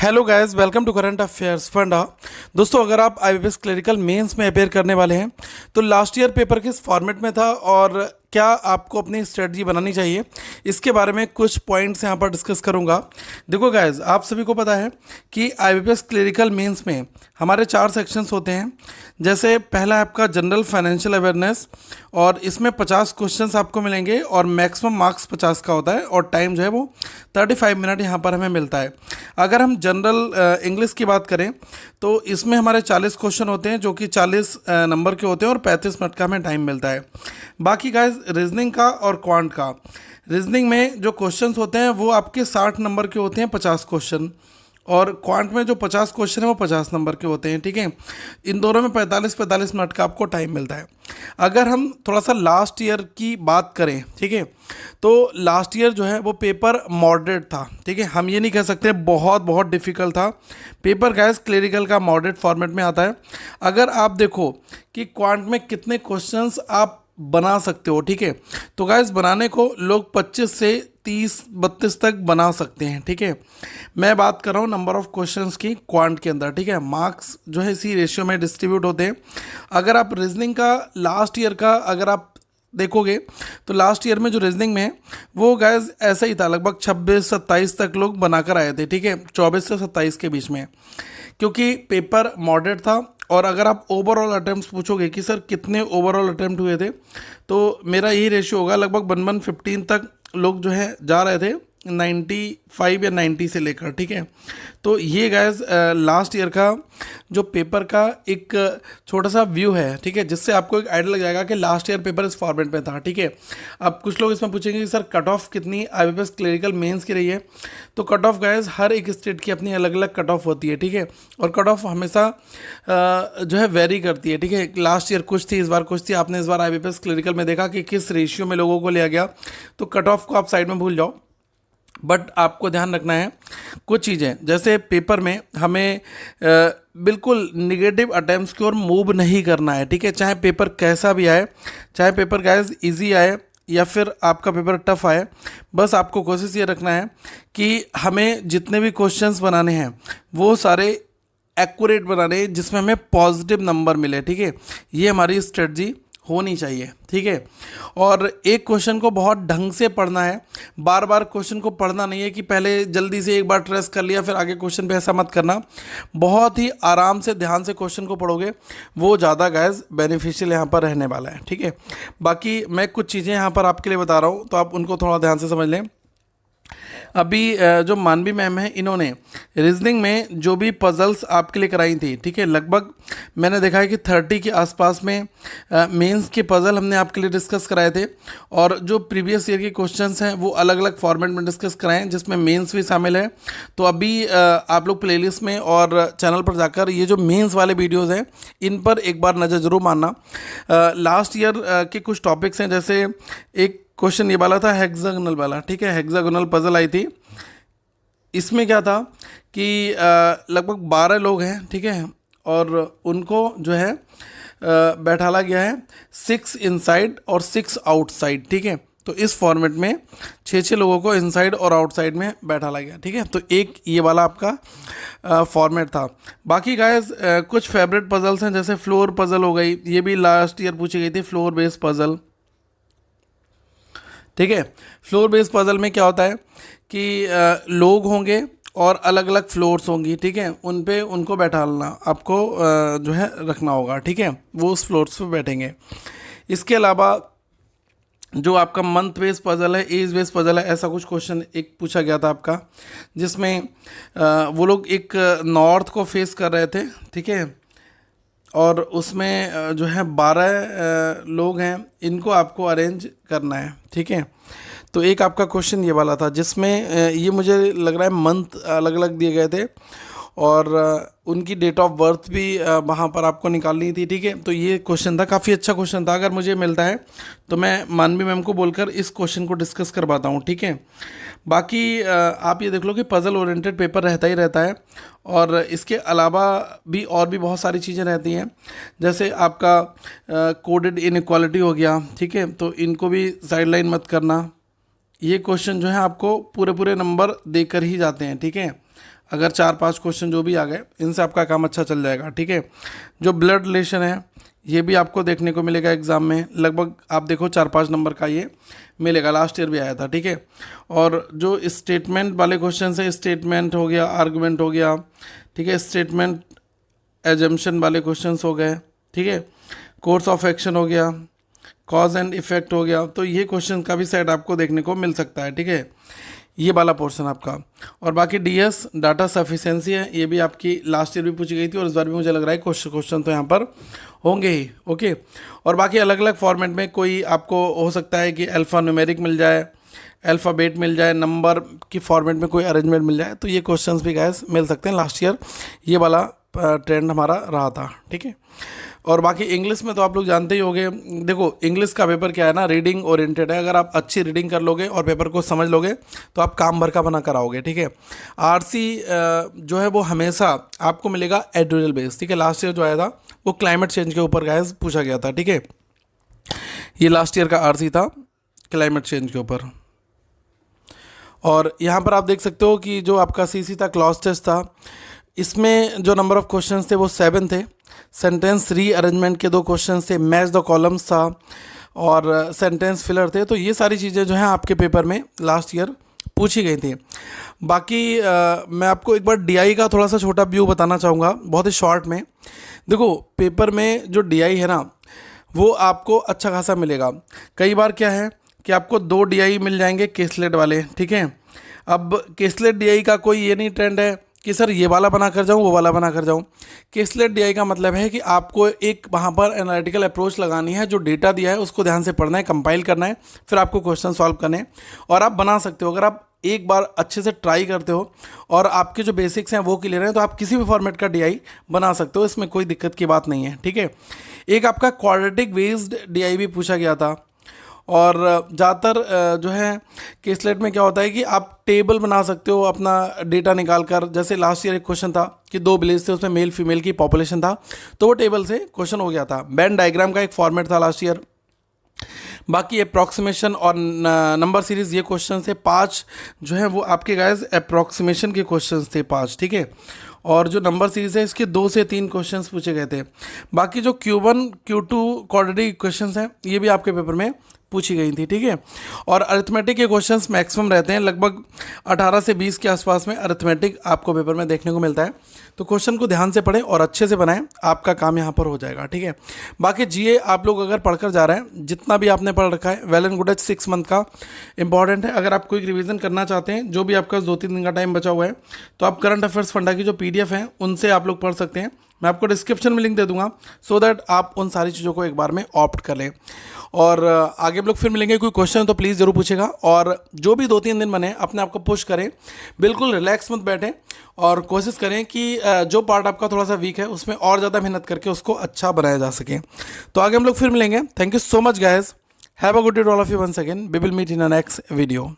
Hello guys, welcome to current affairs Funda. दोस्तों, अगर आप आईबीपीएस क्लरिकल मेंस में अपेयर करने वाले हैं तो लास्ट ईयर पेपर किस फॉर्मेट में था और क्या आपको अपनी स्ट्रेटजी बनानी चाहिए, इसके बारे में कुछ पॉइंट्स यहाँ पर डिस्कस करूँगा। देखो गाइस, आप सभी को पता है कि आईबीपीएस क्लरिकल मेंस में हमारे 4 सेक्शंस होते हैं। जैसे पहला है आपका जनरल फाइनेंशियल अवेयरनेस, और इसमें 50 क्वेश्चंस आपको मिलेंगे और मैक्सिमम मार्क्स 50 का होता है और टाइम जो है वो 35 मिनट यहाँ पर हमें मिलता है। अगर हम जनरल इंग्लिश की बात करें तो इसमें हमारे 40 क्वेश्चन होते हैं जो कि 40 नंबर के होते हैं और 35 मिनट का हमें टाइम मिलता है। बाकी गाइस, रीजनिंग का और क्वांट का, रीजनिंग में जो क्वेश्चंस होते हैं वो आपके 60 नंबर के होते हैं 50 क्वेश्चन, और क्वांट में जो 50 क्वेश्चन है वो 50 नंबर के होते हैं। ठीक है, इन दोनों में 45 मिनट का आपको टाइम मिलता है। अगर हम थोड़ा सा लास्ट ईयर की बात करें, ठीक है, तो लास्ट ईयर जो है वो पेपर मॉडरेट था। ठीक है, हम ये नहीं कह सकते बहुत बहुत डिफिकल्ट था पेपर। गैस क्लरिकल का मॉडरेट फॉर्मेट में आता है। अगर आप देखो कि क्वांट में कितने क्वेश्चंस आप बना सकते हो, ठीक है, तो गाइस बनाने को लोग 25 से 30-32 तक बना सकते हैं। ठीक है, मैं बात कर रहा हूँ नंबर ऑफ क्वेश्चंस की क्वांट के अंदर। ठीक है, मार्क्स जो है इसी रेशियो में डिस्ट्रीब्यूट होते हैं। अगर आप रीजनिंग का लास्ट ईयर का अगर आप देखोगे तो लास्ट ईयर में जो रीजनिंग में है वो गाइस ऐसा ही था, लगभग 26-27 तक लोग बनाकर आए थे। ठीक है, 24 से 27 के बीच में, क्योंकि पेपर मॉडरेट था। और अगर आप ओवरऑल अटैम्प्ट पूछोगे कि सर कितने ओवरऑल अटैम्प्ट हुए थे, तो मेरा यही रेशियो होगा, लगभग 1:15 तक लोग जो है जा रहे थे, 95 या 90 से लेकर। ठीक है, तो ये गाइस लास्ट ईयर का जो पेपर का एक छोटा सा व्यू है। ठीक है, जिससे आपको एक आइडिया लग जाएगा कि लास्ट ईयर पेपर इस फॉर्मेट में था। ठीक है, अब कुछ लोग इसमें पूछेंगे कि सर कट ऑफ कितनी आईबीपीएस क्लरिकल मेंस की रही है, तो कट ऑफ गाइस हर एक स्टेट की अपनी अलग अलग कट ऑफ होती है। ठीक है, और कट ऑफ हमेशा जो है वेरी करती है। ठीक है, लास्ट ईयर कुछ थी, इस बार कुछ थी। आपने इस बार आईबीपीएस क्लरिकल में देखा कि किस रेशियो में लोगों को लिया गया, तो कट ऑफ को आप साइड में भूल जाओ। बट आपको ध्यान रखना है कुछ चीज़ें, जैसे पेपर में हमें बिल्कुल निगेटिव अटेम्प्ट्स की ओर मूव नहीं करना है। ठीक है, चाहे पेपर कैसा भी आए, चाहे पेपर गाइस इजी आए या फिर आपका पेपर टफ आए, बस आपको कोशिश ये रखना है कि हमें जितने भी क्वेश्चंस बनाने हैं वो सारे एक्यूरेट बनाने हैं जिसमें हमें पॉजिटिव नंबर मिले। ठीक है, ये हमारी स्ट्रेटजी होनी चाहिए। ठीक है, और एक क्वेश्चन को बहुत ढंग से पढ़ना है, बार बार क्वेश्चन को पढ़ना नहीं है कि पहले जल्दी से एक बार ट्रेस कर लिया फिर आगे क्वेश्चन पे, ऐसा मत करना। बहुत ही आराम से ध्यान से क्वेश्चन को पढ़ोगे, वो ज़्यादा गाइस बेनिफिशियल यहाँ पर रहने वाला है। ठीक है, बाकी मैं कुछ चीज़ें यहाँ पर आपके लिए बता रहा हूँ तो आप उनको थोड़ा ध्यान से समझ लें। अभी जो मानवी मैम है, इन्होंने रीजनिंग में जो भी पजल्स आपके लिए कराई थी, ठीक है, लगभग मैंने देखा है कि 30 के आसपास में मेंस के पजल हमने आपके लिए डिस्कस कराए थे। और जो प्रीवियस ईयर के क्वेश्चंस हैं वो अलग अलग फॉर्मेट में डिस्कस कराए हैं, जिसमें मेंस भी शामिल है। तो अभी आप लोग प्लेलिस्ट में और चैनल पर जाकर ये जो मेंस वाले वीडियोज़ हैं इन पर एक बार नज़र जरूर मारना। लास्ट ईयर के कुछ टॉपिक्स हैं, जैसे एक क्वेश्चन ये वाला था हेक्सागोनल वाला। ठीक है, हेक्सागोनल पजल आई थी। इसमें क्या था कि लगभग 12 लोग हैं, ठीक है, और उनको जो है बैठाला गया है 6 इनसाइड और 6 आउटसाइड। ठीक है, तो इस फॉर्मेट में 6 लोगों को इनसाइड और आउटसाइड में बैठाला गया। ठीक है, तो एक ये वाला आपका फॉर्मेट था। बाकी गाइस कुछ फेवरेट पजल्स हैं, जैसे फ्लोर पजल हो गई, ये भी लास्ट ईयर पूछी गई थी, फ्लोर बेस्ड पजल। ठीक है, फ्लोर बेस्ड पजल में क्या होता है कि लोग होंगे और अलग अलग फ्लोर्स होंगी। ठीक है, उन पे उनको बैठाना आपको जो है रखना होगा। ठीक है, वो उस फ्लोर्स पे बैठेंगे। इसके अलावा जो आपका मंथ बेस्ड पजल है, एज बेस्ड पजल है, ऐसा कुछ क्वेश्चन एक पूछा गया था आपका, जिसमें वो लोग एक नॉर्थ को फेस कर रहे थे। ठीक है, और उसमें जो है 12 लोग हैं, इनको आपको अरेंज करना है। ठीक है, तो एक आपका क्वेश्चन ये वाला था, जिसमें ये मुझे लग रहा है मंथ अलग अलग दिए गए थे और उनकी डेट ऑफ बर्थ भी वहाँ पर आपको निकालनी थी। ठीक है, तो ये क्वेश्चन था, काफ़ी अच्छा क्वेश्चन था। अगर मुझे मिलता है तो मैं मानवी मैम को बोलकर इस क्वेश्चन को डिस्कस करवाता हूँ। ठीक है, बाकी आप ये देख लो कि पज़ल ओरिएंटेड पेपर रहता ही रहता है, और इसके अलावा भी और भी बहुत सारी चीज़ें रहती हैं, जैसे आपका कोडेड इनइक्वालिटी हो गया। ठीक है, तो इनको भी साइडलाइन मत करना। ये क्वेश्चन जो है आपको पूरे पूरे नंबर देकर ही जाते हैं। ठीक है, अगर 4-5 क्वेश्चन जो भी आ गए इनसे आपका काम अच्छा चल जाएगा, ठीक है। जो ब्लड रिलेशन है ये भी आपको देखने को मिलेगा एग्ज़ाम में, लगभग आप देखो 4-5 नंबर का ये मिलेगा, लास्ट ईयर भी आया था, ठीक है। और जो स्टेटमेंट वाले क्वेश्चन है, स्टेटमेंट हो गया, आर्गुमेंट हो गया, ठीक है, स्टेटमेंट एजम्पशन वाले क्वेश्चंस हो गए, ठीक है, कोर्स ऑफ एक्शन हो गया, कॉज एंड इफेक्ट हो गया, तो ये क्वेश्चन का भी सेट आपको देखने को मिल सकता है, ठीक है, ये वाला पोर्शन आपका। और बाकी डीएस डाटा सफिशिएंसी है, ये भी आपकी लास्ट ईयर भी पूछी गई थी और इस बार भी मुझे लग रहा है क्वेश्चन तो यहाँ पर होंगे ही, ओके। और बाकी अलग अलग फॉर्मेट में कोई आपको हो सकता है कि अल्फ़ा न्यूमेरिक मिल जाए, अल्फ़ाबेट मिल जाए, नंबर की फॉर्मेट में कोई अरेंजमेंट मिल जाए, तो ये क्वेश्चंस भी गैस मिल सकते हैं। लास्ट ईयर ये वाला ट्रेंड हमारा रहा था, ठीक है। और बाकी इंग्लिश में तो आप लोग जानते ही होंगे, देखो इंग्लिश का पेपर क्या है ना, रीडिंग ओरिएंटेड है। अगर आप अच्छी रीडिंग कर लोगे और पेपर को समझ लोगे तो आप काम भर का बना कर आओगे, ठीक है। आरसी जो है वो हमेशा आपको मिलेगा एडिटोरियल बेस, ठीक है। लास्ट ईयर जो आया था वो क्लाइमेट चेंज के ऊपर गाइस पूछा गया था, ठीक है। ये लास्ट ईयर का आरसी था क्लाइमेट चेंज के ऊपर। और यहाँ पर आप देख सकते हो कि जो आपका सीसी था, क्लॉज टेस्ट था, इसमें जो नंबर ऑफ क्वेश्चंस थे वो 7 थे। सेंटेंस रीअरेंजमेंट के 2 क्वेश्चंस थे, मैच द कॉलम्स था और सेंटेंस फिलर थे। तो ये सारी चीज़ें जो हैं आपके पेपर में लास्ट ईयर पूछी गई थी। बाकी मैं आपको एक बार डीआई का थोड़ा सा छोटा व्यू बताना चाहूँगा, बहुत ही शॉर्ट में। देखो पेपर में जो डीआई है ना वो आपको अच्छा खासा मिलेगा। कई बार क्या है कि आपको 2 डीआई मिल जाएंगे केसलेट वाले, ठीक है। अब केसलेट डीआई का कोई ये नहीं ट्रेंड है कि सर ये वाला बना कर जाऊँ, वो वाला बना कर जाऊँ। केसलेट डीआई का मतलब है कि आपको एक वहाँ पर एनालिटिकल अप्रोच लगानी है, जो डेटा दिया है उसको ध्यान से पढ़ना है, कंपाइल करना है, फिर आपको क्वेश्चन सॉल्व करने हैं और आप बना सकते हो। अगर आप एक बार अच्छे से ट्राई करते हो और आपके जो बेसिक्स हैं वो क्लियर हैं तो आप किसी भी फॉर्मेट का डीआई बना सकते हो, इसमें कोई दिक्कत की बात नहीं है, ठीक है। एक आपका क्वाड्रेटिक बेस्ड डीआई भी पूछा गया था। और ज़्यादातर जो है केसलेट में क्या होता है कि आप टेबल बना सकते हो अपना डेटा निकाल कर। जैसे लास्ट ईयर एक क्वेश्चन था कि 2 विलेज थे, उसमें मेल फीमेल की पॉपुलेशन था, तो वो टेबल से क्वेश्चन हो गया था। वेन डायग्राम का एक फॉर्मेट था लास्ट ईयर। बाकी अप्रॉक्सीमेशन और नंबर सीरीज़ ये क्वेश्चन थे 5 जो है वो आपके गाइस अप्रॉक्सीमेशन के क्वेश्चन थे 5, ठीक है। और जो नंबर सीरीज़ है इसके 2 से 3 क्वेश्चंस पूछे गए थे। बाकी जो Q1 Q2 क्वाड्रेटिक क्वेश्चंस हैं ये भी आपके पेपर में पूछी गई थी, ठीक है। और अरिथमेटिक के क्वेश्चंस मैक्सिमम रहते हैं, लगभग 18 से 20 के आसपास में अरिथमेटिक आपको पेपर में देखने को मिलता है। तो क्वेश्चन को ध्यान से पढ़ें और अच्छे से बनाएं, आपका काम यहाँ पर हो जाएगा, ठीक है। बाकी जीए आप लोग अगर पढ़कर जा रहे हैं, जितना भी आपने पढ़ रखा है वेल एंड गुड है, 6 मंथ का इंपॉर्टेंट है। अगर आप कोई रिवीजन करना चाहते हैं, जो भी आपका 2-3 दिन का टाइम बचा हुआ है, तो आप करंट अफेयर्स फंडा की जो पीडीएफ है उनसे आप लोग पढ़ सकते हैं। मैं आपको डिस्क्रिप्शन में लिंक दे दूंगा सो दैट आप उन सारी चीज़ों को एक बार में ऑप्ट कर लें। और आगे हम लोग फिर मिलेंगे। कोई क्वेश्चन है तो प्लीज़ ज़रूर पूछेगा। और जो भी 2-3 दिन बने अपने आप को पुश करें, बिल्कुल रिलैक्स मत बैठें और कोशिश करें कि जो पार्ट आपका थोड़ा सा वीक है उसमें और ज़्यादा मेहनत करके उसको अच्छा बनाया जा सके। तो आगे हम लोग फिर मिलेंगे। Thank you so much guys, have a good day all of you once again. We will meet in a next video.